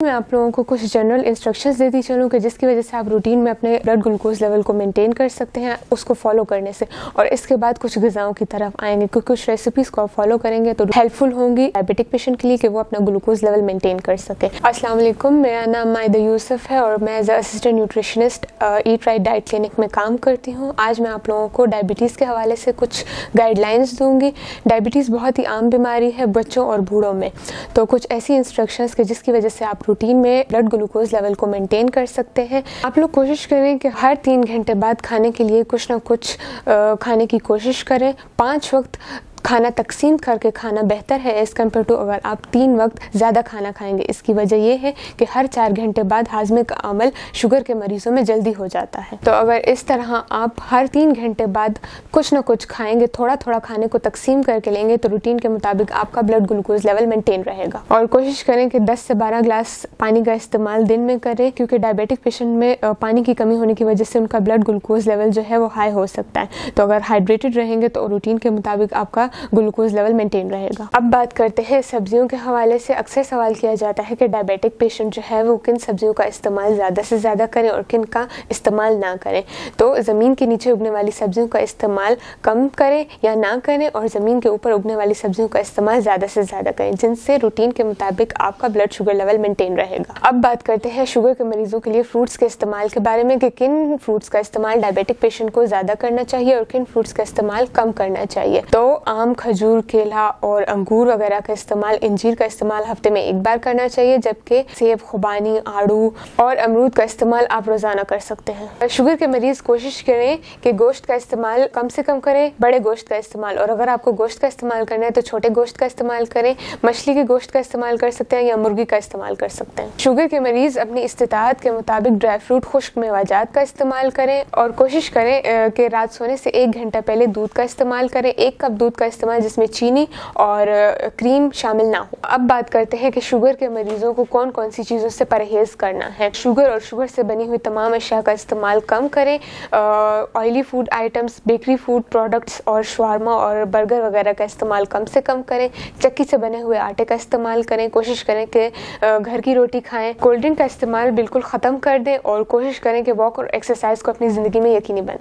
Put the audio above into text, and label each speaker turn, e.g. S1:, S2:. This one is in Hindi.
S1: मैं आप लोगों को कुछ जनरल इंस्ट्रक्शंस देती चलूँ कि जिसकी वजह से आप रूटीन में अपने ब्लड ग्लूकोज लेवल को मेंटेन कर सकते हैं उसको फॉलो करने से। और इसके बाद कुछ ग़िज़ाओं की तरफ आएंगे क्योंकि कुछ रेसिपीज़ को आप फॉलो करेंगे तो हेल्पफुल होंगी डायबिटिक पेशेंट के लिए कि वो अपना ग्लूकोज लेवल मेंटेन कर सके। अस्सलाम वालेकुम, मेरा नाम माहिदा यूसुफ है और मैं as assistant nutritionist eat right diet clinic में काम करती हूँ। आज मैं आप लोगों को डायबिटीज़ के हवाले से कुछ गाइडलाइंस दूँगी। डायबिटीज़ बहुत ही आम बीमारी है बच्चों और बूढ़ों में, तो कुछ ऐसी इंस्ट्रक्शंस के जिसकी वजह से आप रूटीन में ब्लड ग्लूकोज लेवल को मेंटेन कर सकते हैं। आप लोग कोशिश करें कि हर 3 घंटे बाद खाने के लिए कुछ ना कुछ खाने की कोशिश करें। 5 वक्त खाना तकसीम करके खाना बेहतर है एज़ कम्पेयर टू अगर आप 3 वक्त ज़्यादा खाना खाएंगे। इसकी वजह यह है कि हर 4 घंटे बाद हाजमे का अमल शुगर के मरीज़ों में जल्दी हो जाता है। तो अगर इस तरह आप हर 3 घंटे बाद कुछ ना कुछ खाएंगे, थोड़ा थोड़ा खाने को तकसीम करके लेंगे तो रूटीन के मुताबिक आपका ब्लड ग्लूकोज लेवल मेंटेन रहेगा। और कोशिश करें कि 10 से 12 ग्लास पानी का इस्तेमाल दिन में करें क्योंकि डायबिटिक पेशेंट में पानी की कमी होने की वजह से उनका ब्लड ग्लूकोज लेवल जो है वो हाई हो सकता है। तो अगर हाइड्रेटेड रहेंगे तो रूटीन के मुताबिक आपका ग्लूकोज लेवल मेंटेन रहेगा। अब बात करते हैं सब्जियों के हवाले से। अक्सर सवाल किया जाता है कि डायबिटिक पेशेंट जो है वो किन सब्जियों का इस्तेमाल ज़्यादा से ज़्यादा करें और किन का इस्तेमाल ना करें। तो ज़मीन के नीचे उगने वाली सब्जियों का इस्तेमाल कम करें या ना करें और ज़मीन के ऊपर उगने वाली सब्जियों का इस्तेमाल ज़्यादा से ज़्यादा करें, जिनसे रूटीन के मुताबिक आपका ब्लड शुगर लेवल मेंटेन रहेगा। अब बात करते हैं शुगर के मरीजों के लिए फ्रूट्स के इस्तेमाल के बारे में कि किन फ्रूट्स का इस्तेमाल डायबिटिक पेशेंट को ज़्यादा करना चाहिए और किन फ्रूट्स का इस्तेमाल कम करना चाहिए। तो आम, खजूर, केला और अंगूर वगैरह का इस्तेमाल, इंजीर का इस्तेमाल हफ्ते में 1 बार करना चाहिए, जबकि सेब, खुबानी, आड़ू और अमरूद का इस्तेमाल आप रोजाना कर सकते हैं। शुगर के मरीज कोशिश करें कि गोश्त का इस्तेमाल कम से कम करें, बड़े गोश्त का इस्तेमाल, और अगर आपको गोश्त का इस्तेमाल करना है तो छोटे गोश्त का इस्तेमाल करें। मछली के गोश्त का इस्तेमाल कर सकते हैं या मुर्गी का इस्तेमाल कर सकते हैं। शुगर के मरीज अपनी इस्तिताअत के मुताबिक ड्राई फ्रूट, खुश्क मेवाजात का इस्तेमाल करें और कोशिश करें कि रात सोने से 1 घंटा पहले दूध का इस्तेमाल करें। 1 कप दूध का इस्तेमाल जिसमें चीनी और क्रीम शामिल ना हो। अब बात करते हैं कि शुगर के मरीजों को कौन कौन सी चीज़ों से परहेज करना है। शुगर और शुगर से बनी हुई तमाम अशिया का इस्तेमाल कम करें। Oily food items, bakery food products और शवारमा और बर्गर वगैरह का इस्तेमाल कम से कम करें। चक्की से बने हुए आटे का इस्तेमाल करें। कोशिश करें कि घर की रोटी खाएं। कोल्ड ड्रिंक का इस्तेमाल बिल्कुल ख़त्म कर दें और कोशिश करें कि वॉक और एक्सरसाइज को अपनी ज़िंदगी में यकीनी बनाएं।